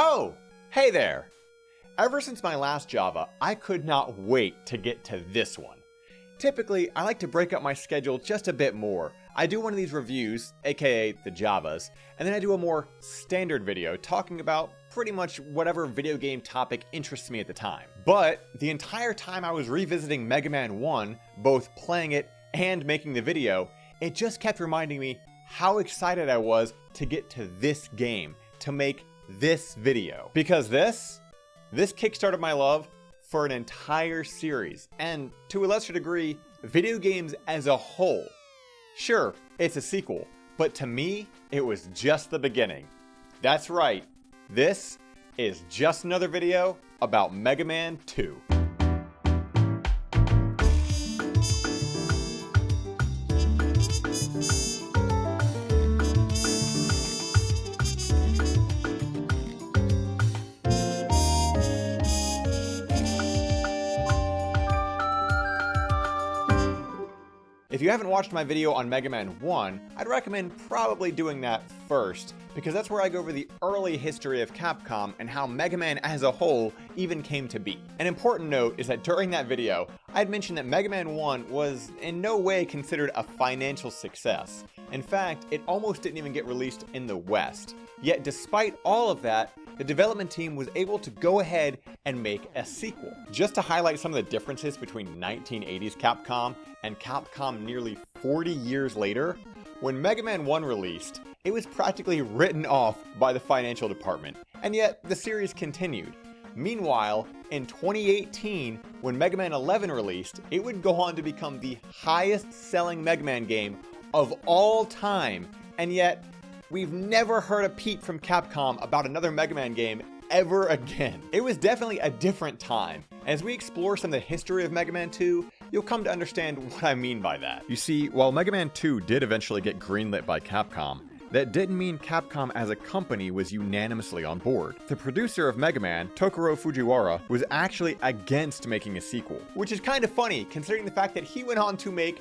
Oh, hey there! Ever since my last Java, I could not wait to get to this one. Typically, I like to break up my schedule just a bit more. I do one of these reviews, aka the Javas, and then I do a more standard video talking about pretty much whatever video game topic interests me at the time. But the entire time I was revisiting Mega Man 1, both playing it and making the video, it just kept reminding me how excited I was to get to this game, to make this video. Because this kickstarted my love for an entire series, and to a lesser degree, video games as a whole. Sure, it's a sequel, but to me, it was just the beginning. That's right, this is just another video about Mega Man 2. If you haven't watched my video on Mega Man 1, I'd recommend probably doing that first, because that's where I go over the early history of Capcom and how Mega Man as a whole even came to be. An important note is that during that video, I'd mentioned that Mega Man 1 was in no way considered a financial success. In fact, it almost didn't even get released in the West. Yet despite all of that, the development team was able to go ahead and make a sequel. Just to highlight some of the differences between 1980s Capcom and Capcom nearly 40 years later, when Mega Man 1 released, it was practically written off by the financial department, and yet the series continued. Meanwhile, in 2018, when Mega Man 11 released, it would go on to become the highest selling Mega Man game of all time, and yet we've never heard a peep from Capcom about another Mega Man game ever again. It was definitely a different time. As we explore some of the history of Mega Man 2, you'll come to understand what I mean by that. You see, while Mega Man 2 did eventually get greenlit by Capcom, that didn't mean Capcom as a company was unanimously on board. The producer of Mega Man, Tokuro Fujiwara, was actually against making a sequel, which is kind of funny considering the fact that he went on to make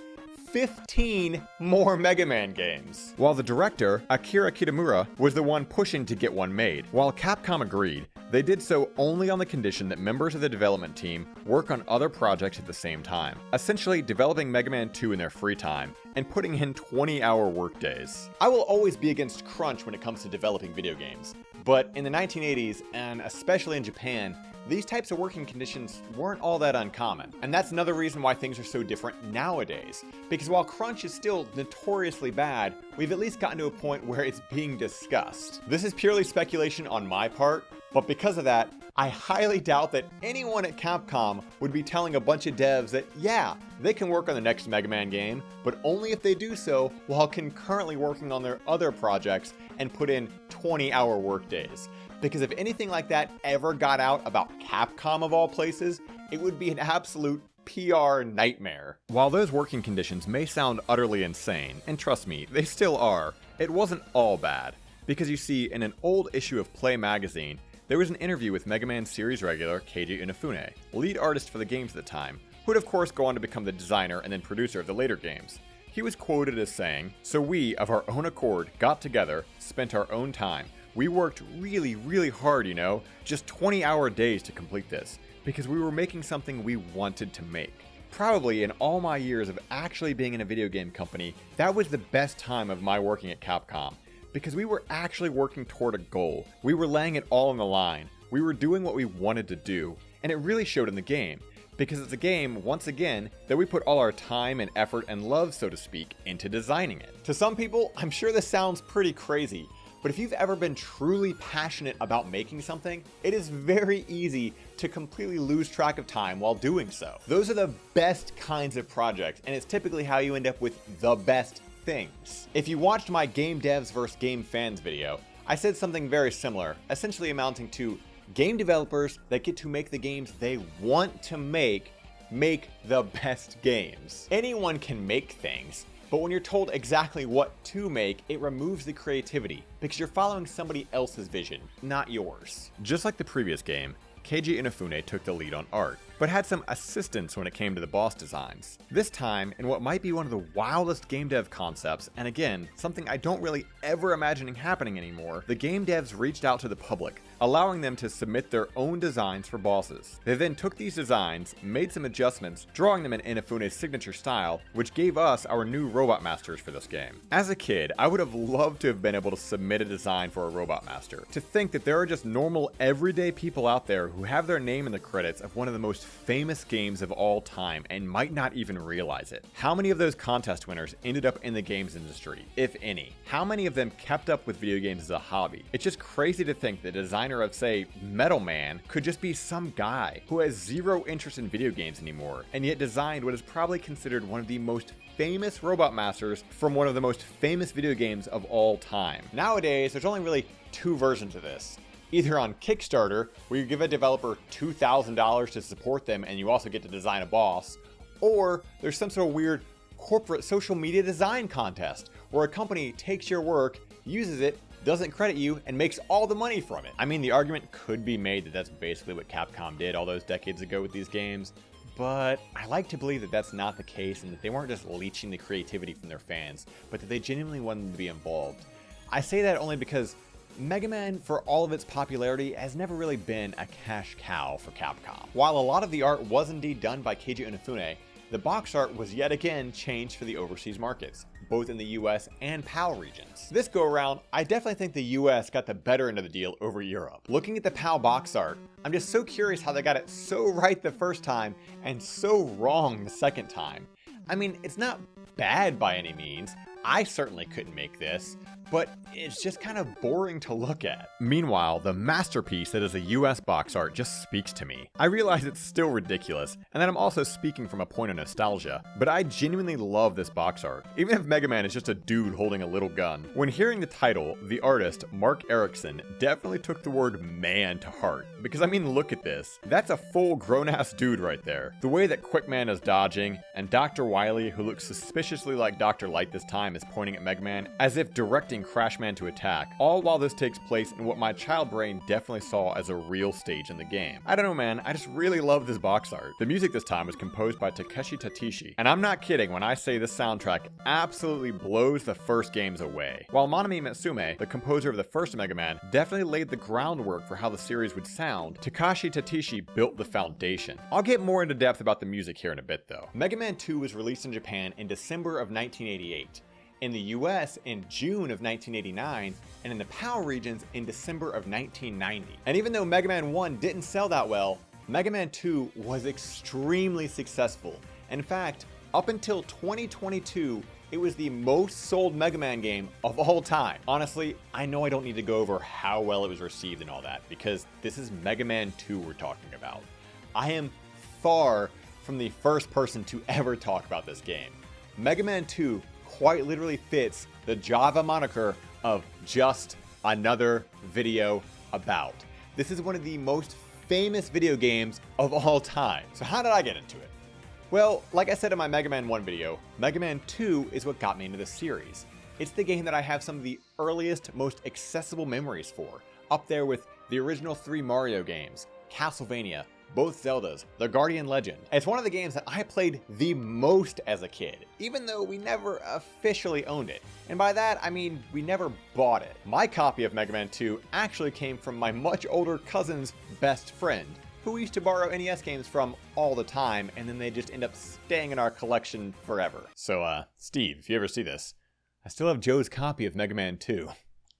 15 more Mega Man games. While the director, Akira Kitamura, was the one pushing to get one made. While Capcom agreed, they did so only on the condition that members of the development team work on other projects at the same time, essentially developing Mega Man 2 in their free time and putting in 20-hour workdays. I will always be against crunch when it comes to developing video games, but in the 1980s, and especially in Japan, these types of working conditions weren't all that uncommon. And that's another reason why things are so different nowadays. Because while crunch is still notoriously bad, we've at least gotten to a point where it's being discussed. This is purely speculation on my part, but because of that, I highly doubt that anyone at Capcom would be telling a bunch of devs that, yeah, they can work on the next Mega Man game, but only if they do so while concurrently working on their other projects and put in 20-hour workdays. Because if anything like that ever got out about Capcom of all places, it would be an absolute PR nightmare. While those working conditions may sound utterly insane, and trust me, they still are, it wasn't all bad. Because you see, in an old issue of Play magazine, there was an interview with Mega Man series regular Keiji Inafune, lead artist for the games at the time, who would of course go on to become the designer and then producer of the later games. He was quoted as saying, "So we, of our own accord, got together, spent our own time. We worked really hard, you know, just 20-hour days to complete this, because we were making something we wanted to make." Probably in all my years of actually being in a video game company, that was the best time of my working at Capcom, because we were actually working toward a goal. We were laying it all on the line. We were doing what we wanted to do, and it really showed in the game, because it's a game, once again, that we put all our time and effort and love, so to speak, into designing it. To some people, I'm sure this sounds pretty crazy, but if you've ever been truly passionate about making something, it is very easy to completely lose track of time while doing so. Those are the best kinds of projects, and it's typically how you end up with the best things. If you watched my Game Devs vs. Game Fans video, I said something very similar, essentially amounting to game developers that get to make the games they want to make the best games. Anyone can make things, but when you're told exactly what to make, it removes the creativity, because you're following somebody else's vision, not yours. Just like the previous game, Keiji Inafune took the lead on art, but had some assistance when it came to the boss designs. This time, in what might be one of the wildest game dev concepts, and again, something I don't really ever imagining happening anymore, the game devs reached out to the public allowing them to submit their own designs for bosses. They then took these designs, made some adjustments, drawing them in Inafune's signature style, which gave us our new Robot Masters for this game. As a kid, I would have loved to have been able to submit a design for a Robot Master. To think that there are just normal, everyday people out there who have their name in the credits of one of the most famous games of all time and might not even realize it. How many of those contest winners ended up in the games industry, if any? How many of them kept up with video games as a hobby? It's just crazy to think the designer of, say, Metal Man could just be some guy who has zero interest in video games anymore, and yet designed what is probably considered one of the most famous Robot Masters from one of the most famous video games of all time. Nowadays, there's only really two versions of this. Either on Kickstarter, where you give a developer $2,000 to support them and you also get to design a boss, or there's some sort of weird corporate social media design contest where a company takes your work, uses it, doesn't credit you, and makes all the money from it. I mean, the argument could be made that that's basically what Capcom did all those decades ago with these games, but I like to believe that that's not the case and that they weren't just leeching the creativity from their fans, but that they genuinely wanted them to be involved. I say that only because Mega Man, for all of its popularity, has never really been a cash cow for Capcom. While a lot of the art was indeed done by Keiji Inafune, the box art was yet again changed for the overseas markets, both in the US and PAL regions. This go around, I definitely think the US got the better end of the deal over Europe. Looking at the PAL box art, I'm just so curious how they got it so right the first time and so wrong the second time. I mean, it's not bad by any means. I certainly couldn't make this, but it's just kind of boring to look at. Meanwhile, the masterpiece that is a US box art just speaks to me. I realize it's still ridiculous, and that I'm also speaking from a point of nostalgia, but I genuinely love this box art, even if Mega Man is just a dude holding a little gun. When hearing the title, the artist, Mark Erickson, definitely took the word man to heart, because I mean, look at this. That's a full grown-ass dude right there. The way that Quickman is dodging, and Dr. Wily, who looks suspiciously like Dr. Light this time, is pointing at Mega Man as if directing Crashman to attack, all while this takes place in what my child brain definitely saw as a real stage in the game. I don't know, man, I just really love this box art. The music this time was composed by Takeshi Tatishi, and I'm not kidding when I say this soundtrack absolutely blows the first games away. While Monami Matsume, the composer of the first Mega Man, definitely laid the groundwork for how the series would sound, Takashi Tatishi built the foundation. I'll get more into depth about the music here in a bit though. Mega Man 2 was released in Japan in December of 1988. In the US in June of 1989, and in the PAL regions in December of 1990. And even though Mega Man 1 didn't sell that well, Mega Man 2 was extremely successful. In fact, up until 2022, it was the most sold Mega Man game of all time. Honestly, I know I don't need to go over how well it was received and all that, because this is Mega Man 2 we're talking about. I am far from the first person to ever talk about this game. Mega Man 2 quite literally fits the Java moniker of just another video about. This is one of the most famous video games of all time. So how did I get into it? Well, like I said in my Mega Man 1 video, Mega Man 2 is what got me into the series. It's the game that I have some of the earliest, most accessible memories for, up there with the original 3 Mario games, Castlevania, both Zeldas, The Guardian Legend. It's one of the games that I played the most as a kid, even though we never officially owned it. And by that, I mean we never bought it. My copy of Mega Man 2 actually came from my much older cousin's best friend, who we used to borrow NES games from all the time, and then they just end up staying in our collection forever. So, Steve, if you ever see this, I still have Joe's copy of Mega Man 2.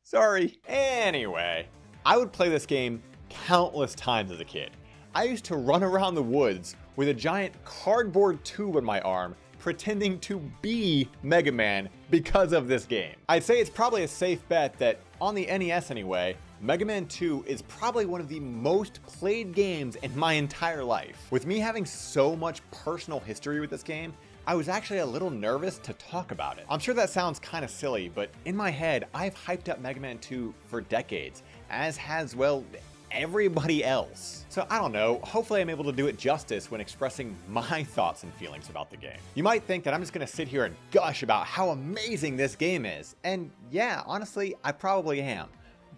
Sorry. Anyway, I would play this game countless times as a kid. I used to run around the woods with a giant cardboard tube on my arm, pretending to be Mega Man because of this game. I'd say it's probably a safe bet that, on the NES anyway, Mega Man 2 is probably one of the most played games in my entire life. With me having so much personal history with this game, I was actually a little nervous to talk about it. I'm sure that sounds kind of silly, but in my head, I've hyped up Mega Man 2 for decades, as has, well, everybody else. So I don't know, hopefully I'm able to do it justice when expressing my thoughts and feelings about the game. You might think that I'm just gonna sit here and gush about how amazing this game is, and yeah, honestly, I probably am.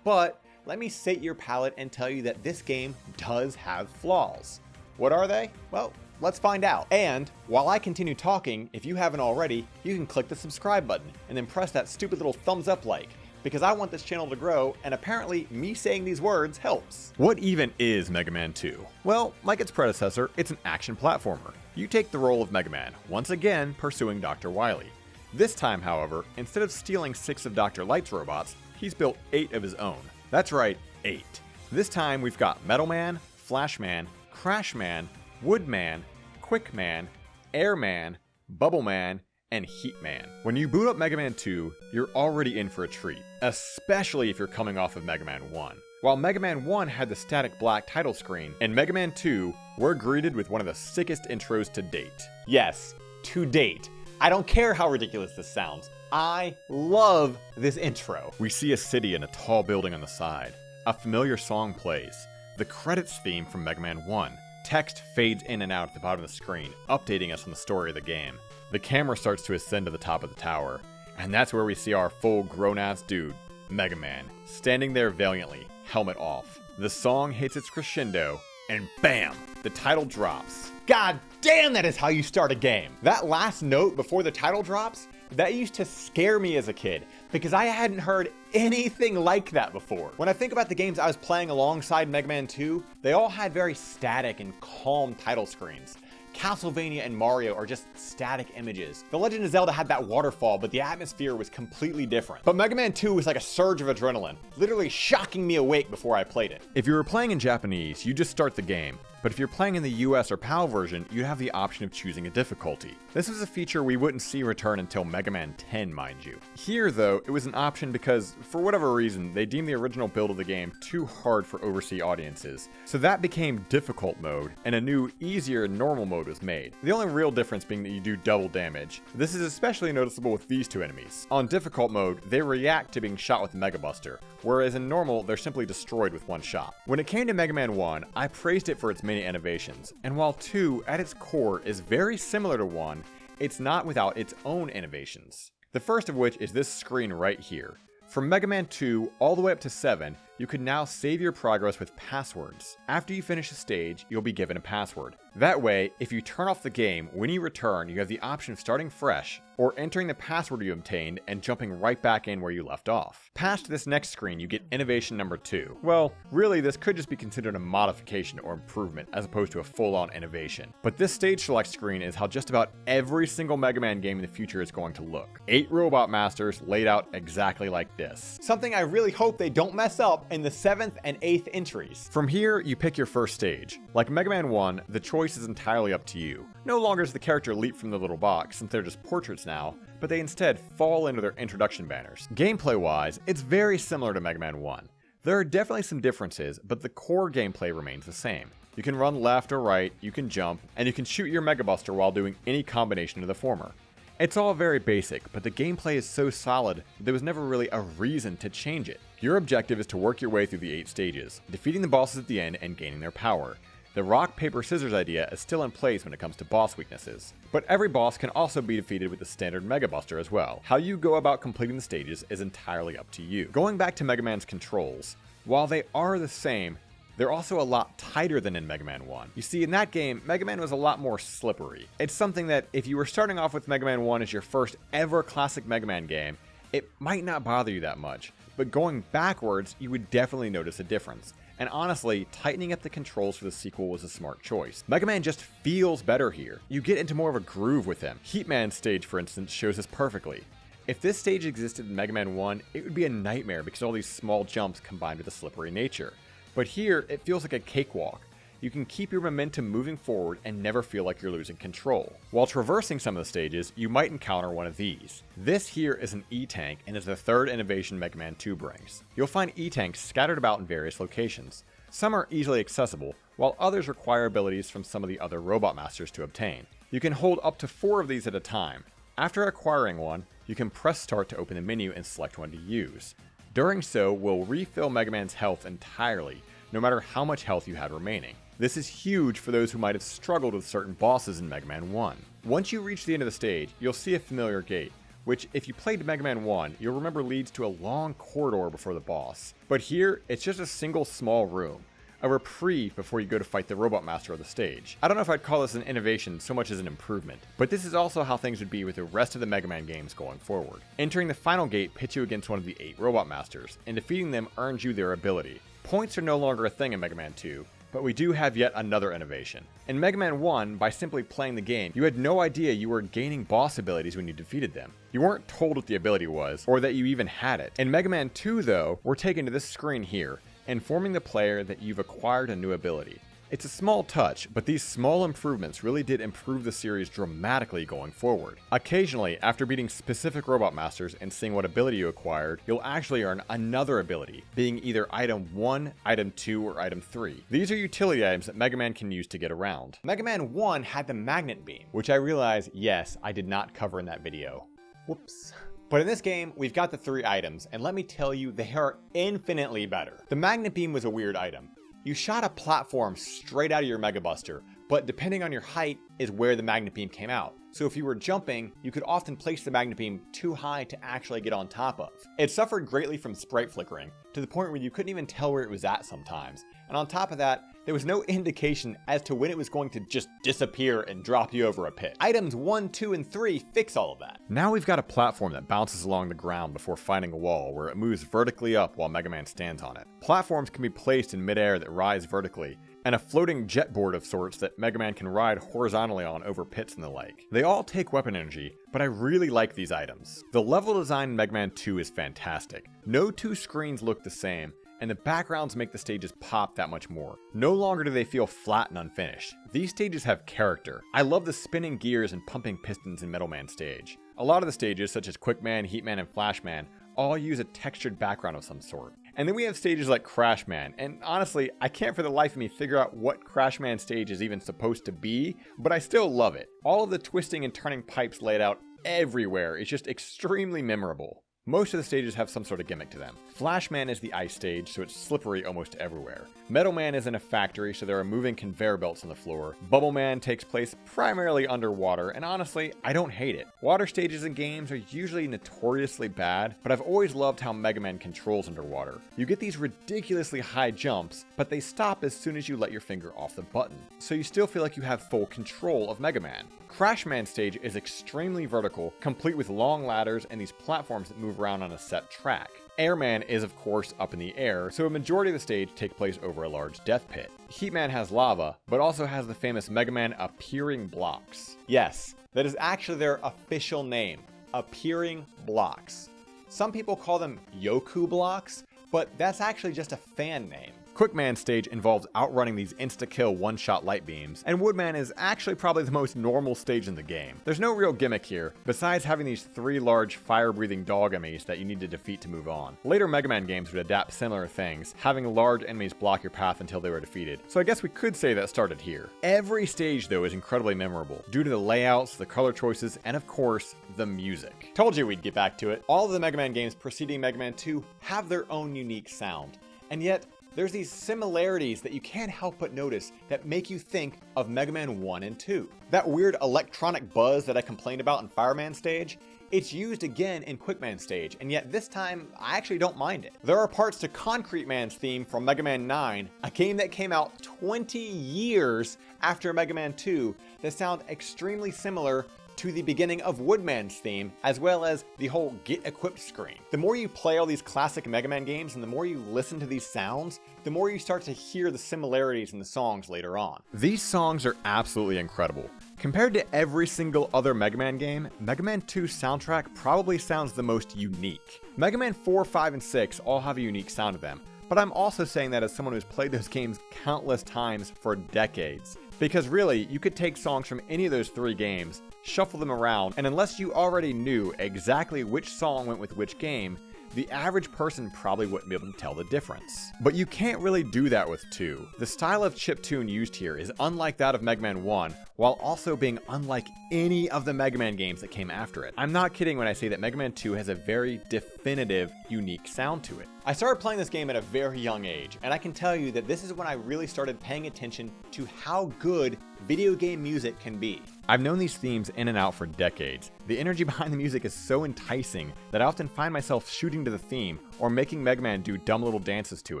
But let me sate your palate and tell you that this game does have flaws. What are they? Well, let's find out. And while I continue talking, if you haven't already, you can click the subscribe button and then press that stupid little thumbs up like. because I want this channel to grow, and apparently me saying these words helps. What even is Mega Man 2? Well, like its predecessor, it's an action platformer. You take the role of Mega Man, once again pursuing Dr. Wily. This time, however, instead of stealing 6 of Dr. Light's robots, he's built 8 of his own. That's right, 8. This time we've got Metal Man, Flash Man, Crash Man, Wood Man, Quick Man, Air Man, Bubble Man, and Heat Man. When you boot up Mega Man 2, you're already in for a treat, especially if you're coming off of Mega Man 1. While Mega Man 1 had the static black title screen, in Mega Man 2, we're greeted with one of the sickest intros to date. Yes, to date. I don't care how ridiculous this sounds. I love this intro. We see a city and a tall building on the side. A familiar song plays. The credits theme from Mega Man 1. Text fades in and out at the bottom of the screen, updating us on the story of the game. The camera starts to ascend to the top of the tower, and that's where we see our full grown-ass dude, Mega Man, standing there valiantly, helmet off. The song hits its crescendo, and bam! The title drops. God damn, that is how you start a game! That last note before the title drops, that used to scare me as a kid, because I hadn't heard anything like that before. When I think about the games I was playing alongside Mega Man 2, they all had very static and calm title screens. Castlevania and Mario are just static images. The Legend of Zelda had that waterfall, but the atmosphere was completely different. But Mega Man 2 was like a surge of adrenaline, literally shocking me awake before I played it. If you were playing in Japanese, you just start the game. But if you're playing in the US or PAL version, you'd have the option of choosing a difficulty. This was a feature we wouldn't see return until Mega Man 10, mind you. Here, though, it was an option because, for whatever reason, they deemed the original build of the game too hard for overseas audiences. So that became difficult mode, and a new, easier, normal mode was made. The only real difference being that you do double damage. This is especially noticeable with these two enemies. On difficult mode, they react to being shot with the Mega Buster, whereas in normal, they're simply destroyed with one shot. When it came to Mega Man 1, I praised it for its many innovations, and while 2, at its core, is very similar to 1, it's not without its own innovations. The first of which is this screen right here. From Mega Man 2 all the way up to 7, you can now save your progress with passwords. After you finish a stage, you'll be given a password. That way, if you turn off the game, when you return, you have the option of starting fresh, or entering the password you obtained and jumping right back in where you left off. Past this next screen, you get innovation number 2. Well, really, this could just be considered a modification or improvement, as opposed to a full-on innovation. But this stage select screen is how just about every single Mega Man game in the future is going to look. 8 Robot Masters laid out exactly like this. Something I really hope they don't mess up in the 7th and 8th entries. From here, you pick your first stage. Like Mega Man 1, the choice is entirely up to you. No longer does the character leap from the little box, since they're just portraits now, but they instead fall into their introduction banners. Gameplay-wise, it's very similar to Mega Man 1. There are definitely some differences, but the core gameplay remains the same. You can run left or right, you can jump, and you can shoot your Mega Buster while doing any combination of the former. It's all very basic, but the gameplay is so solid, there was never really a reason to change it. Your objective is to work your way through the 8 stages, defeating the bosses at the end and gaining their power. The rock, paper, scissors idea is still in place when it comes to boss weaknesses. But every boss can also be defeated with the standard Mega Buster as well. How you go about completing the stages is entirely up to you. Going back to Mega Man's controls, while they are the same, they're also a lot tighter than in Mega Man 1. You see, in that game, Mega Man was a lot more slippery. It's something that if you were starting off with Mega Man 1 as your first ever classic Mega Man game, it might not bother you that much, but going backwards, you would definitely notice a difference. And honestly, tightening up the controls for the sequel was a smart choice. Mega Man just feels better here. You get into more of a groove with him. Heat Man's stage, for instance, shows this perfectly. If this stage existed in Mega Man 1, it would be a nightmare because of all these small jumps combined with the slippery nature. But here, it feels like a cakewalk. You can keep your momentum moving forward and never feel like you're losing control. While traversing some of the stages, you might encounter one of these. This here is an E-Tank and is the third innovation Mega Man 2 brings. You'll find E-Tanks scattered about in various locations. Some are easily accessible, while others require abilities from some of the other Robot Masters to obtain. You can hold up to 4 of these at a time. After acquiring one, you can press start to open the menu and select one to use. Doing so will refill Mega Man's health entirely, no matter how much health you had remaining. This is huge for those who might have struggled with certain bosses in Mega Man 1. Once you reach the end of the stage, you'll see a familiar gate, which if you played Mega Man 1, you'll remember leads to a long corridor before the boss. But here, it's just a single small room. a reprieve before you go to fight the Robot Master of the stage. I don't know if I'd call this an innovation so much as an improvement, but this is also how things would be with the rest of the Mega Man games going forward. Entering the final gate pits you against one of the 8 Robot Masters, and defeating them earns you their ability. Points are no longer a thing in Mega Man 2, but we do have yet another innovation. In Mega Man 1, by simply playing the game, you had no idea you were gaining boss abilities when you defeated them. You weren't told what the ability was, or that you even had it. In Mega Man 2 though, we're taken to this screen here, informing the player that you've acquired a new ability. It's a small touch, but these small improvements really did improve the series dramatically going forward. Occasionally, after beating specific Robot Masters and seeing what ability you acquired, you'll actually earn another ability, being either Item 1, Item 2, or Item 3. These are utility items that Mega Man can use to get around. Mega Man 1 had the Magnet Beam, which I realize, yes, I did not cover in that video. Whoops. But in this game, we've got the 3 items, and let me tell you, they are infinitely better. The Magnet Beam was a weird item. You shot a platform straight out of your Mega Buster, but depending on your height is where the Magnet Beam came out. So if you were jumping, you could often place the Magnet Beam too high to actually get on top of. It suffered greatly from sprite flickering, to the point where you couldn't even tell where it was at sometimes. And on top of that, there was no indication as to when it was going to just disappear and drop you over a pit. Items 1, 2, and 3 fix all of that. Now we've got a platform that bounces along the ground before finding a wall, where it moves vertically up while Mega Man stands on it. Platforms can be placed in midair that rise vertically, and a floating jet board of sorts that Mega Man can ride horizontally on over pits and the like. They all take weapon energy, but I really like these items. The level design in Mega Man 2 is fantastic. No 2 screens look the same, and the backgrounds make the stages pop that much more. No longer do they feel flat and unfinished. These stages have character. I love the spinning gears and pumping pistons in Metal Man stage. A lot of the stages, such as Quick Man, Heat Man, and Flash Man, all use a textured background of some sort. And then we have stages like Crash Man, and honestly, I can't for the life of me figure out what Crash Man stage is even supposed to be, but I still love it. All of the twisting and turning pipes laid out everywhere is just extremely memorable. Most of the stages have some sort of gimmick to them. Flash Man is the ice stage, so it's slippery almost everywhere. Metal Man is in a factory, so there are moving conveyor belts on the floor. Bubble Man takes place primarily underwater, and honestly, I don't hate it. Water stages in games are usually notoriously bad, but I've always loved how Mega Man controls underwater. You get these ridiculously high jumps, but they stop as soon as you let your finger off the button, so you still feel like you have full control of Mega Man. Crash Man stage is extremely vertical, complete with long ladders and these platforms that move around on a set track. Airman is of course up in the air, so a majority of the stage take place over a large death pit. Heat Man has lava, but also has the famous Mega Man appearing blocks. Yes, that is actually their official name, appearing blocks. Some people call them Yoku blocks, but that's actually just a fan name. Quick Man stage involves outrunning these insta-kill one-shot light beams, and Woodman is actually probably the most normal stage in the game. There's no real gimmick here, besides having these 3 large fire-breathing dog enemies that you need to defeat to move on. Later Mega Man games would adapt similar things, having large enemies block your path until they were defeated, so I guess we could say that started here. Every stage though is incredibly memorable, due to the layouts, the color choices, and of course, the music. Told you we'd get back to it. All of the Mega Man games preceding Mega Man 2 have their own unique sound, and yet, there's these similarities that you can't help but notice that make you think of Mega Man 1 and 2. That weird electronic buzz that I complained about in Fireman stage, it's used again in Quick Man stage, and yet this time, I actually don't mind it. There are parts to Concrete Man's theme from Mega Man 9, a game that came out 20 years after Mega Man 2, that sound extremely similar to the beginning of Woodman's theme, as well as the whole get equipped screen. The more you play all these classic Mega Man games and the more you listen to these sounds, the more you start to hear the similarities in the songs later on. These songs are absolutely incredible. Compared to every single other Mega Man game, Mega Man 2's soundtrack probably sounds the most unique. Mega Man 4, 5, and 6 all have a unique sound to them, but I'm also saying that as someone who's played those games countless times for decades. Because really, you could take songs from any of those 3 games, shuffle them around, and unless you already knew exactly which song went with which game, the average person probably wouldn't be able to tell the difference. But you can't really do that with 2. The style of chiptune used here is unlike that of Mega Man 1, while also being unlike any of the Mega Man games that came after it. I'm not kidding when I say that Mega Man 2 has a very definitive, unique sound to it. I started playing this game at a very young age, and I can tell you that this is when I really started paying attention to how good video game music can be. I've known these themes in and out for decades. The energy behind the music is so enticing that I often find myself shooting to the theme or making Mega Man do dumb little dances to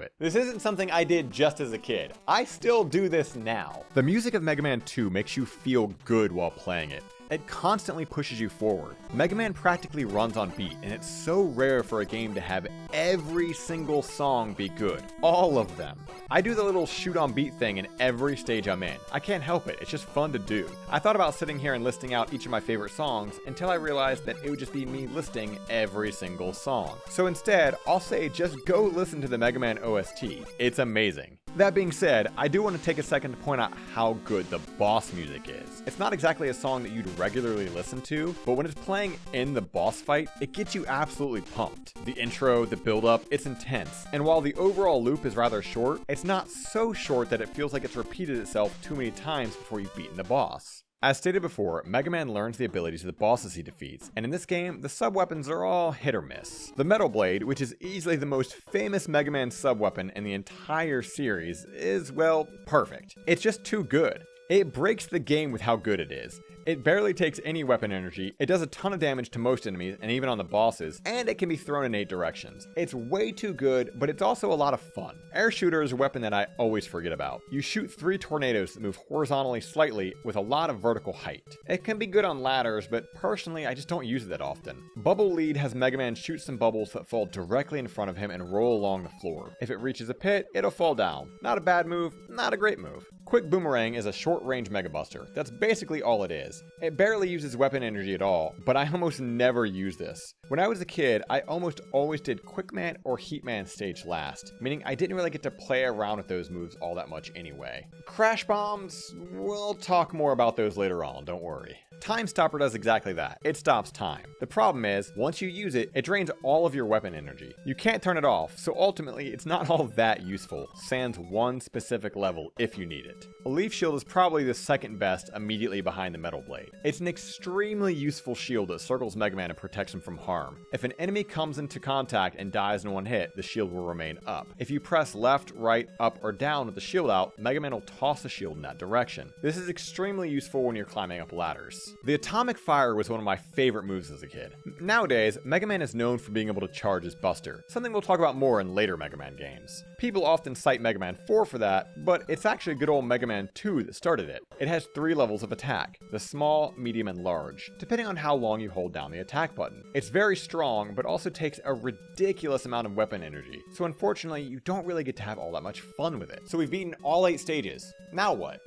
it. This isn't something I did just as a kid. I still do this now. The music of Mega Man 2 makes you feel good while playing it. It constantly pushes you forward. Mega Man practically runs on beat, and it's so rare for a game to have every single song be good. All of them. I do the little shoot on beat thing in every stage I'm in. I can't help it, it's just fun to do. I thought about sitting here and listing out each of my favorite songs until I realized that it would just be me listing every single song. So instead, I'll say just go listen to the Mega Man OST. It's amazing. That being said, I do want to take a second to point out how good the boss music is. It's not exactly a song that you'd regularly listen to, but when it's playing in the boss fight, it gets you absolutely pumped. The intro, the build-up, it's intense. And while the overall loop is rather short, it's not so short that it feels like it's repeated itself too many times before you've beaten the boss. As stated before, Mega Man learns the abilities of the bosses he defeats, and in this game, the sub-weapons are all hit or miss. The Metal Blade, which is easily the most famous Mega Man sub-weapon in the entire series, is, well, perfect. It's just too good. It breaks the game with how good it is. It barely takes any weapon energy, it does a ton of damage to most enemies and even on the bosses, and it can be thrown in 8 directions. It's way too good, but it's also a lot of fun. Air Shooter is a weapon that I always forget about. You shoot 3 tornadoes that move horizontally slightly with a lot of vertical height. It can be good on ladders, but personally I just don't use it that often. Bubble Lead has Mega Man shoot some bubbles that fall directly in front of him and roll along the floor. If it reaches a pit, it'll fall down. Not a bad move, not a great move. Quick Boomerang is a short-range Mega Buster. That's basically all it is. It barely uses weapon energy at all, but I almost never use this. When I was a kid, I almost always did Quick Man or Heat Man stage last, meaning I didn't really get to play around with those moves all that much anyway. Crash Bombs, we'll talk more about those later on, don't worry. Time Stopper does exactly that. It stops time. The problem is, once you use it, it drains all of your weapon energy. You can't turn it off, so ultimately it's not all that useful, sans one specific level if you need it. A Leaf Shield is probably the second best immediately behind the Metal Blade. It's an extremely useful shield that circles Mega Man and protects him from harm. If an enemy comes into contact and dies in one hit, the shield will remain up. If you press left, right, up, or down with the shield out, Mega Man will toss the shield in that direction. This is extremely useful when you're climbing up ladders. The Atomic Fire was one of my favorite moves as a kid. Nowadays, Mega Man is known for being able to charge his Buster, something we'll talk about more in later Mega Man games. People often cite Mega Man 4 for that, but it's actually good old Mega Man 2 that started it. It has 3 levels of attack, the small, medium, and large, depending on how long you hold down the attack button. It's very strong, but also takes a ridiculous amount of weapon energy, so unfortunately, you don't really get to have all that much fun with it. So we've beaten all 8 stages. Now what?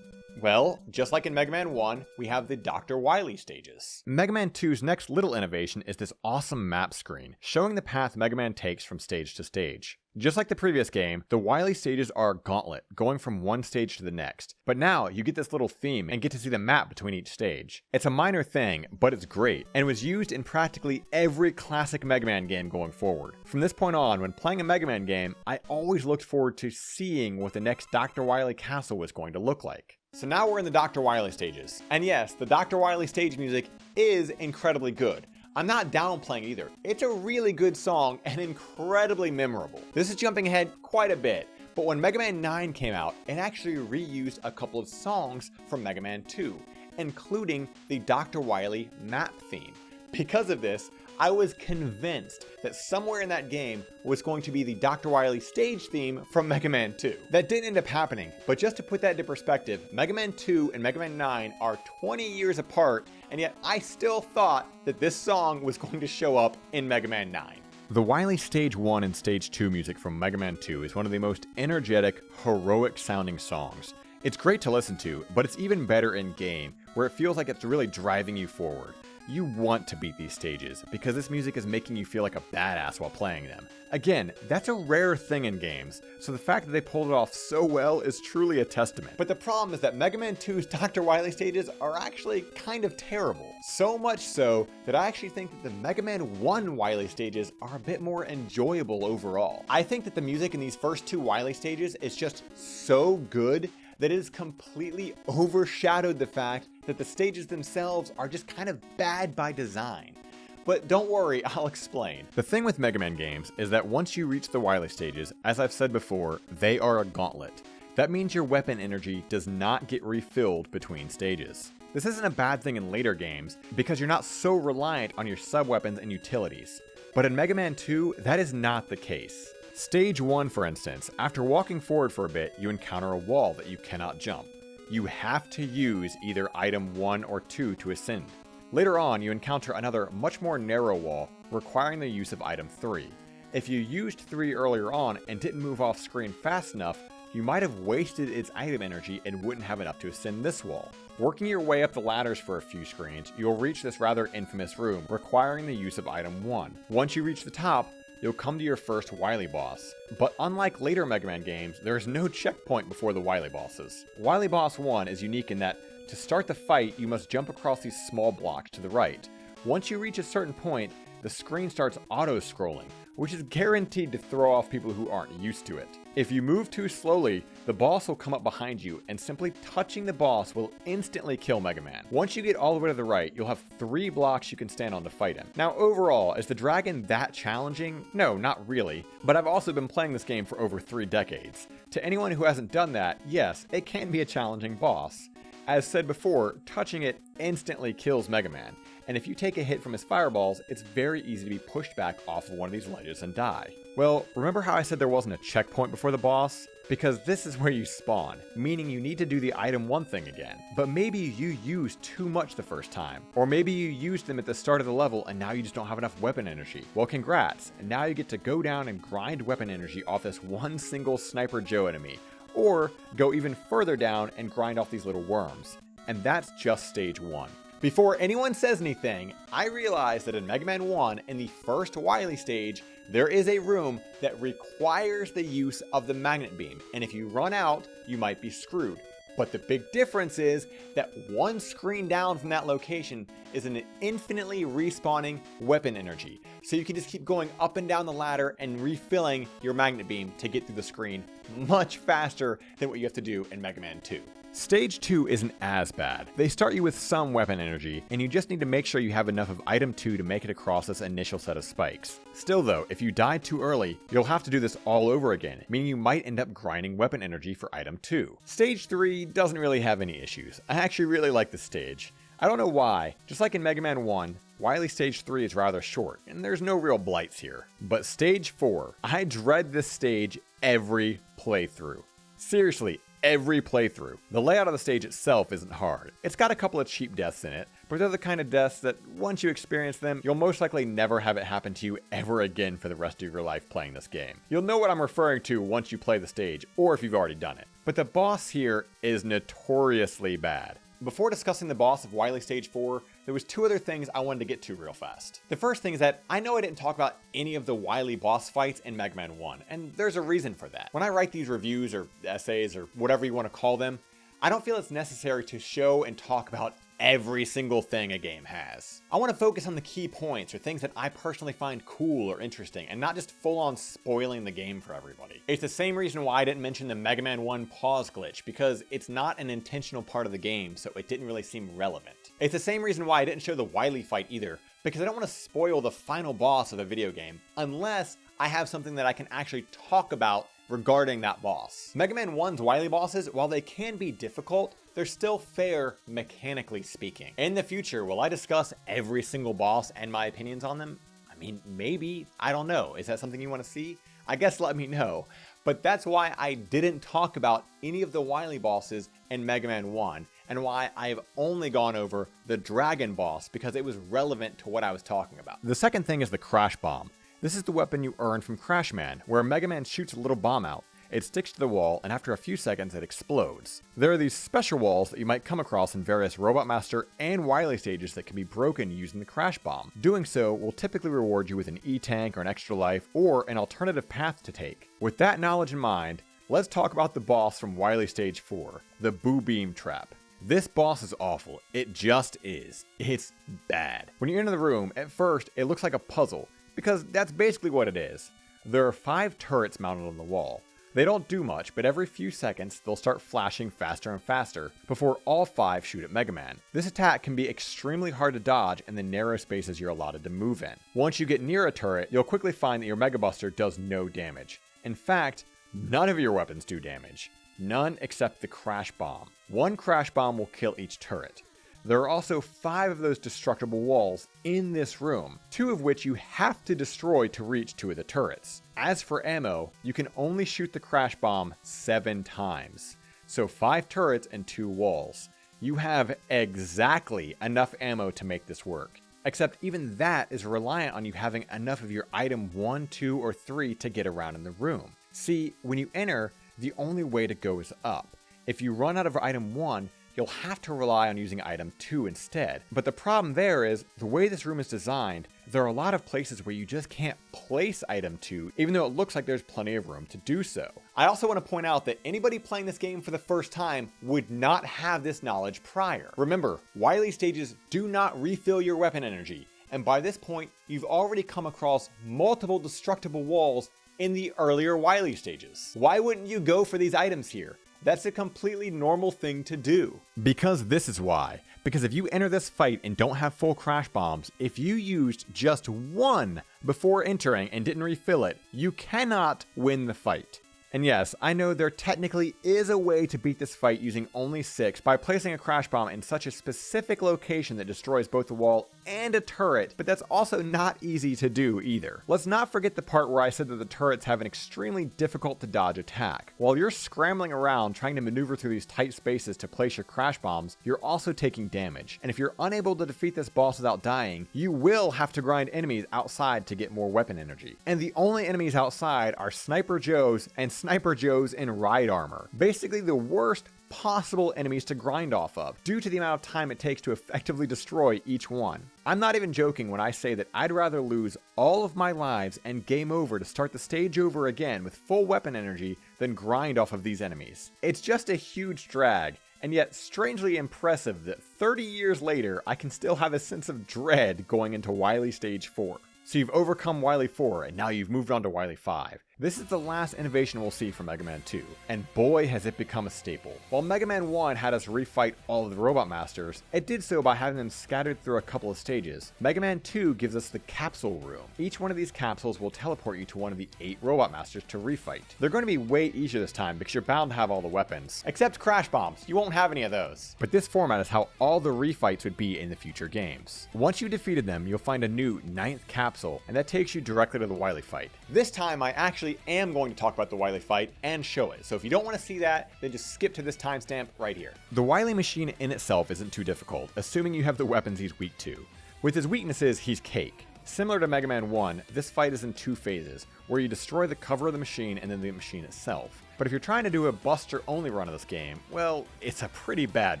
Well, just like in Mega Man 1, we have the Dr. Wily stages. Mega Man 2's next little innovation is this awesome map screen, showing the path Mega Man takes from stage to stage. Just like the previous game, the Wily stages are a gauntlet, going from one stage to the next. But now, you get this little theme and get to see the map between each stage. It's a minor thing, but it's great, and was used in practically every classic Mega Man game going forward. From this point on, when playing a Mega Man game, I always looked forward to seeing what the next Dr. Wily castle was going to look like. So now we're in the Dr. Wily stages. And yes, the Dr. Wily stage music is incredibly good. I'm not downplaying either. It's a really good song and incredibly memorable. This is jumping ahead quite a bit, but when Mega Man 9 came out, it actually reused a couple of songs from Mega Man 2, including the Dr. Wily map theme. Because of this, I was convinced that somewhere in that game was going to be the Dr. Wily stage theme from Mega Man 2. That didn't end up happening, but just to put that into perspective, Mega Man 2 and Mega Man 9 are 20 years apart, and yet I still thought that this song was going to show up in Mega Man 9. The Wily Stage 1 and Stage 2 music from Mega Man 2 is one of the most energetic, heroic sounding songs. It's great to listen to, but it's even better in game, where it feels like it's really driving you forward. You want to beat these stages, because this music is making you feel like a badass while playing them. Again, that's a rare thing in games, so the fact that they pulled it off so well is truly a testament. But the problem is that Mega Man 2's Dr. Wily stages are actually kind of terrible. So much so that I actually think that the Mega Man 1 Wily stages are a bit more enjoyable overall. I think that the music in these first 2 Wily stages is just so good that it has completely overshadowed the fact that the stages themselves are just kind of bad by design. but don't worry, I'll explain. The thing with Mega Man games is that once you reach the Wily stages, as I've said before, they are a gauntlet. That means your weapon energy does not get refilled between stages. This isn't a bad thing in later games, because you're not so reliant on your sub-weapons and utilities. But in Mega Man 2, that is not the case. Stage 1, for instance, after walking forward for a bit, you encounter a wall that you cannot jump. You have to use either item 1 or 2 to ascend. Later on, you encounter another much more narrow wall, requiring the use of item 3. If you used 3 earlier on and didn't move off screen fast enough, you might have wasted its item energy and wouldn't have enough to ascend this wall. Working your way up the ladders for a few screens, you'll reach this rather infamous room, requiring the use of item 1. Once you reach the top, you'll come to your first Wily boss. But unlike later Mega Man games, there is no checkpoint before the Wily bosses. Wily Boss 1 is unique in that, to start the fight, you must jump across these small blocks to the right. Once you reach a certain point, the screen starts auto-scrolling, which is guaranteed to throw off people who aren't used to it. If you move too slowly, the boss will come up behind you, and simply touching the boss will instantly kill Mega Man. Once you get all the way to the right, you'll have 3 blocks you can stand on to fight him. Now overall, is the dragon that challenging? No, not really, but I've also been playing this game for over 3 decades. To anyone who hasn't done that, yes, it can be a challenging boss. As said before, touching it instantly kills Mega Man, and if you take a hit from his fireballs, it's very easy to be pushed back off of one of these ledges and die. Well, remember how I said there wasn't a checkpoint before the boss? Because this is where you spawn, meaning you need to do the item 1 thing again. But maybe you used too much the first time, or maybe you used them at the start of the level and now you just don't have enough weapon energy. Well, congrats, and now you get to go down and grind weapon energy off this one single Sniper Joe enemy, or go even further down and grind off these little worms. And that's just stage 1. Before anyone says anything, I realize that in Mega Man 1, in the first Wily stage, there is a room that requires the use of the magnet beam, and if you run out, you might be screwed. But the big difference is that one screen down from that location is an infinitely respawning weapon energy. So you can just keep going up and down the ladder and refilling your magnet beam to get through the screen much faster than what you have to do in Mega Man 2. Stage 2 isn't as bad. They start you with some weapon energy, and you just need to make sure you have enough of item 2 to make it across this initial set of spikes. Still though, if you die too early, you'll have to do this all over again, meaning you might end up grinding weapon energy for item 2. Stage 3 doesn't really have any issues. I actually really like this stage. I don't know why, just like in Mega Man 1, Wily Stage 3 is rather short, and there's no real blights here. But Stage 4, I dread this stage every playthrough. Seriously, every playthrough. The layout of the stage itself isn't hard. It's got a couple of cheap deaths in it, but they're the kind of deaths that once you experience them, you'll most likely never have it happen to you ever again for the rest of your life playing this game. You'll know what I'm referring to once you play the stage, or if you've already done it. But the boss here is notoriously bad. Before discussing the boss of Wily Stage 4, there was 2 other things I wanted to get to real fast. The first thing is that I know I didn't talk about any of the Wily boss fights in Mega Man 1, and there's a reason for that. When I write these reviews or essays or whatever you want to call them, I don't feel it's necessary to show and talk about every single thing a game has. I want to focus on the key points or things that I personally find cool or interesting, and not just full on spoiling the game for everybody. It's the same reason why I didn't mention the Mega Man 1 pause glitch, because it's not an intentional part of the game, so it didn't really seem relevant. It's the same reason why I didn't show the Wily fight either, because I don't want to spoil the final boss of a video game, unless I have something that I can actually talk about regarding that boss. Mega Man 1's Wily bosses, while they can be difficult, they're still fair mechanically speaking. In the future, will I discuss every single boss and my opinions on them? I mean, maybe, I don't know. Is that something you want to see? I guess let me know. But that's why I didn't talk about any of the Wily bosses in Mega Man 1, and why I've only gone over the Dragon boss, because it was relevant to what I was talking about. The second thing is the Crash Bomb. This is the weapon you earn from Crash Man, where Mega Man shoots a little bomb out. It sticks to the wall, and after a few seconds it explodes. There are these special walls that you might come across in various Robot Master and Wily stages that can be broken using the Crash Bomb. Doing so will typically reward you with an E-Tank or an extra life, or an alternative path to take. With that knowledge in mind, let's talk about the boss from Wily Stage 4, the Boo Beam Trap. This boss is awful. It just is. It's bad. When you enter the room, at first it looks like a puzzle, because that's basically what it is. There are 5 turrets mounted on the wall. They don't do much, but every few seconds they'll start flashing faster and faster before all 5 shoot at Mega Man. This attack can be extremely hard to dodge in the narrow spaces you're allotted to move in. Once you get near a turret, you'll quickly find that your Mega Buster does no damage. In fact, none of your weapons do damage. None except the Crash Bomb. 1 Crash Bomb will kill each turret. There are also 5 of those destructible walls in this room, 2 of which you have to destroy to reach 2 of the turrets. As for ammo, you can only shoot the Crash Bomb 7 times. So 5 turrets and 2 walls. You have exactly enough ammo to make this work. Except even that is reliant on you having enough of your item 1, 2, or 3 to get around in the room. See, when you enter, the only way to go is up. If you run out of item 1, you'll have to rely on using item 2 instead. But the problem there is, the way this room is designed, there are a lot of places where you just can't place item 2, even though it looks like there's plenty of room to do so. I also want to point out that anybody playing this game for the first time would not have this knowledge prior. Remember, Wily stages do not refill your weapon energy, and by this point, you've already come across multiple destructible walls in the earlier Wily stages. Why wouldn't you go for these items here? That's a completely normal thing to do. Because this is why. Because if you enter this fight and don't have full Crash Bombs, if you used just 1 before entering and didn't refill it, you cannot win the fight. And yes, I know there technically is a way to beat this fight using only 6 by placing a Crash Bomb in such a specific location that destroys both the wall and a turret, but that's also not easy to do either. Let's not forget the part where I said that the turrets have an extremely difficult to dodge attack. While you're scrambling around trying to maneuver through these tight spaces to place your Crash Bombs, you're also taking damage. And if you're unable to defeat this boss without dying, you will have to grind enemies outside to get more weapon energy. And the only enemies outside are Sniper Joes and Sniper Joes in ride armor. Basically the worst possible enemies to grind off of, due to the amount of time it takes to effectively destroy each one. I'm not even joking when I say that I'd rather lose all of my lives and game over to start the stage over again with full weapon energy than grind off of these enemies. It's just a huge drag, and yet strangely impressive that 30 years later I can still have a sense of dread going into Wily Stage 4. So you've overcome Wily 4 and now you've moved on to Wily 5. This is the last innovation we'll see from Mega Man 2, and boy has it become a staple. While Mega Man 1 had us refight all of the Robot Masters, it did so by having them scattered through a couple of stages. Mega Man 2 gives us the Capsule Room. Each one of these capsules will teleport you to one of the 8 Robot Masters to refight. They're going to be way easier this time because you're bound to have all the weapons. Except Crash Bombs, you won't have any of those. But this format is how all the refights would be in the future games. Once you defeated them, you'll find a new 9th capsule, and that takes you directly to the Wily fight. This time I actually am going to talk about the Wily fight and show it, so if you don't want to see that, then just skip to this timestamp right here. The Wily machine in itself isn't too difficult, assuming you have the weapons he's weak to. With his weaknesses, he's cake. Similar to Mega Man 1, this fight is in 2 phases, where you destroy the cover of the machine and then the machine itself. But if you're trying to do a Buster-only run of this game, well, it's a pretty bad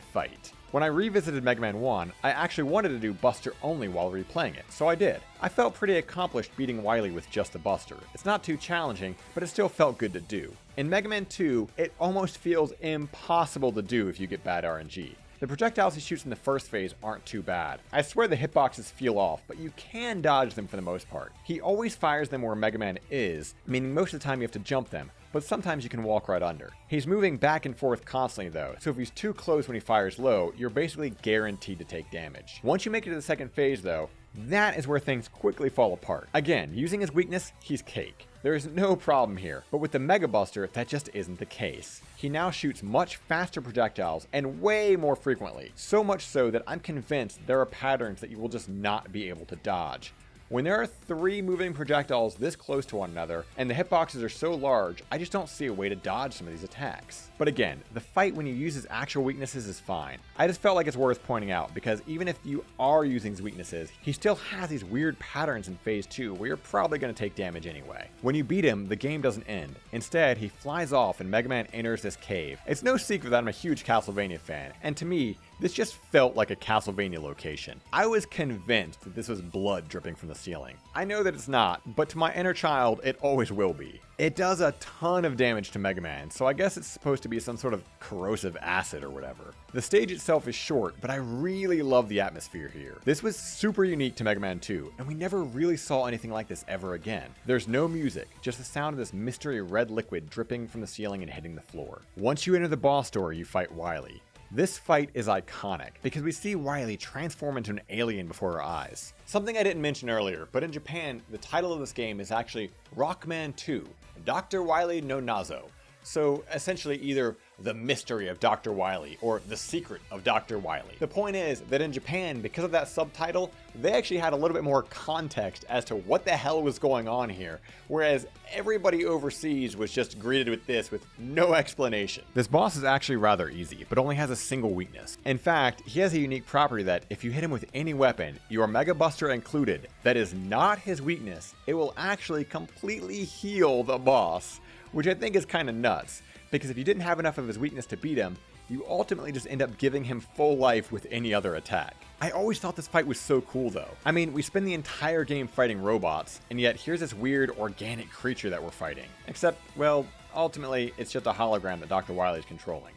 fight. When I revisited Mega Man 1, I actually wanted to do Buster only while replaying it, so I did. I felt pretty accomplished beating Wily with just the Buster. It's not too challenging, but it still felt good to do. In Mega Man 2, it almost feels impossible to do if you get bad RNG. The projectiles he shoots in the first phase aren't too bad. I swear the hitboxes feel off, but you can dodge them for the most part. He always fires them where Mega Man is, meaning most of the time you have to jump them, but sometimes you can walk right under. He's moving back and forth constantly though, so if he's too close when he fires low, you're basically guaranteed to take damage. Once you make it to the second phase though, that is where things quickly fall apart. Again, using his weakness, he's cake. There is no problem here, but with the Mega Buster, that just isn't the case. He now shoots much faster projectiles and way more frequently, so much so that I'm convinced there are patterns that you will just not be able to dodge. When there are 3 moving projectiles this close to one another, and the hitboxes are so large, I just don't see a way to dodge some of these attacks. But again, the fight when you use his actual weaknesses is fine. I just felt like it's worth pointing out, because even if you are using his weaknesses, he still has these weird patterns in Phase 2 where you're probably going to take damage anyway. When you beat him, the game doesn't end. Instead, he flies off and Mega Man enters this cave. It's no secret that I'm a huge Castlevania fan, and to me, this just felt like a Castlevania location. I was convinced that this was blood dripping from the ceiling. I know that it's not, but to my inner child, it always will be. It does a ton of damage to Mega Man, so I guess it's supposed to be some sort of corrosive acid or whatever. The stage itself is short, but I really love the atmosphere here. This was super unique to Mega Man 2, and we never really saw anything like this ever again. There's no music, just the sound of this mystery red liquid dripping from the ceiling and hitting the floor. Once you enter the boss door, you fight Wily. This fight is iconic because we see Wily transform into an alien before our eyes. Something I didn't mention earlier, but in Japan, the title of this game is actually Rockman 2, Dr. Wily no Nazo. So essentially either the mystery of Dr. Wily or the secret of Dr. Wily. The point is that in Japan, because of that subtitle, they actually had a little bit more context as to what the hell was going on here, whereas everybody overseas was just greeted with this with no explanation. This boss is actually rather easy, but only has a single weakness. In fact, he has a unique property that if you hit him with any weapon, your Mega Buster included, that is not his weakness, it will actually completely heal the boss, which I think is kind of nuts, because if you didn't have enough of his weakness to beat him, you ultimately just end up giving him full life with any other attack. I always thought this fight was so cool though. I mean, we spend the entire game fighting robots, and yet here's this weird organic creature that we're fighting. Except, well, ultimately, it's just a hologram that Dr. Wily is controlling.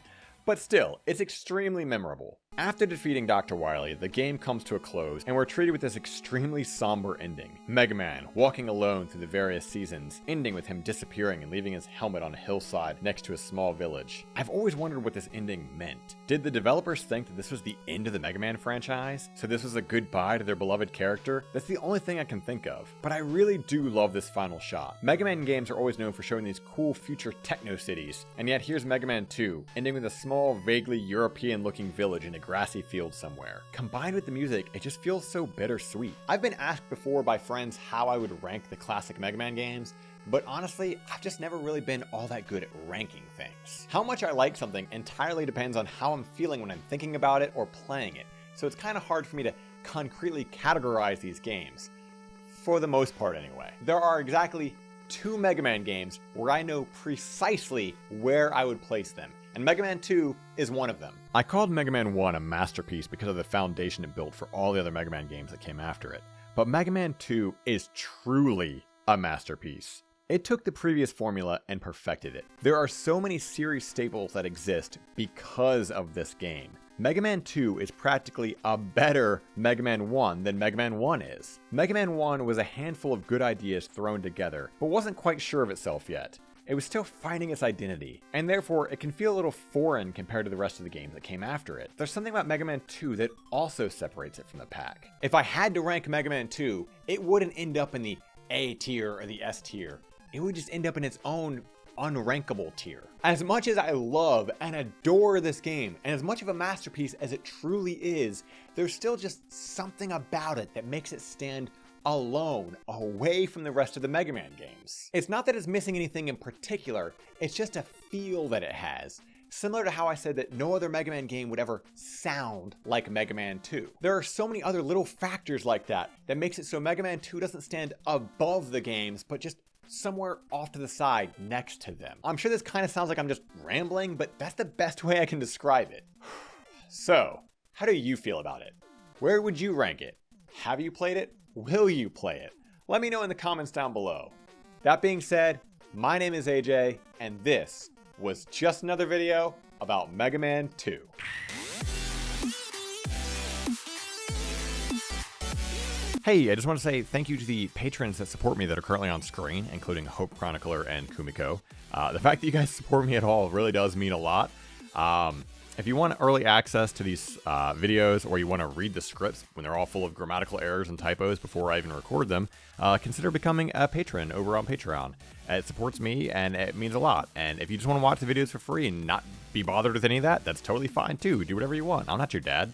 But still, it's extremely memorable. After defeating Dr. Wily, the game comes to a close, and we're treated with this extremely somber ending. Mega Man walking alone through the various seasons, ending with him disappearing and leaving his helmet on a hillside next to a small village. I've always wondered what this ending meant. Did the developers think that this was the end of the Mega Man franchise? So this was a goodbye to their beloved character? That's the only thing I can think of. But I really do love this final shot. Mega Man games are always known for showing these cool future techno cities, and yet here's Mega Man 2, ending with a small, vaguely European-looking village in a grassy field somewhere. Combined with the music, it just feels so bittersweet. I've been asked before by friends how I would rank the classic Mega Man games, but honestly, I've just never really been all that good at ranking things. How much I like something entirely depends on how I'm feeling when I'm thinking about it or playing it, so it's kind of hard for me to concretely categorize these games. For the most part anyway. There are exactly 2 Mega Man games where I know precisely where I would place them, and Mega Man 2 is one of them. I called Mega Man 1 a masterpiece because of the foundation it built for all the other Mega Man games that came after it, but Mega Man 2 is truly a masterpiece. It took the previous formula and perfected it. There are so many series staples that exist because of this game. Mega Man 2 is practically a better Mega Man 1 than Mega Man 1 is. Mega Man 1 was a handful of good ideas thrown together, but wasn't quite sure of itself yet. It was still finding its identity, and therefore it can feel a little foreign compared to the rest of the games that came after it. There's something about Mega Man 2 that also separates it from the pack. If I had to rank Mega Man 2, it wouldn't end up in the A tier or the S tier. It would just end up in its own unrankable tier. As much as I love and adore this game, and as much of a masterpiece as it truly is, there's still just something about it that makes it stand alone, away from the rest of the Mega Man games. It's not that it's missing anything in particular, it's just a feel that it has. Similar to how I said that no other Mega Man game would ever sound like Mega Man 2. There are so many other little factors like that that makes it so Mega Man 2 doesn't stand above the games, but just somewhere off to the side next to them. I'm sure this kind of sounds like I'm just rambling, but that's the best way I can describe it. So, how do you feel about it? Where would you rank it? Have you played it? Will you play it? Let me know in the comments down below. That being said, my name is AJ, and this was just another video about Mega Man 2. Hey, I just want to say thank you to the patrons that support me that are currently on screen, including Hope Chronicler and Kumiko. The fact that you guys support me at all really does mean a lot. If you want early access to these videos, or you want to read the scripts when they're all full of grammatical errors and typos before I even record them, consider becoming a patron over on Patreon. It supports me, and it means a lot. And if you just want to watch the videos for free and not be bothered with any of that, that's totally fine too. Do whatever you want. I'm not your dad.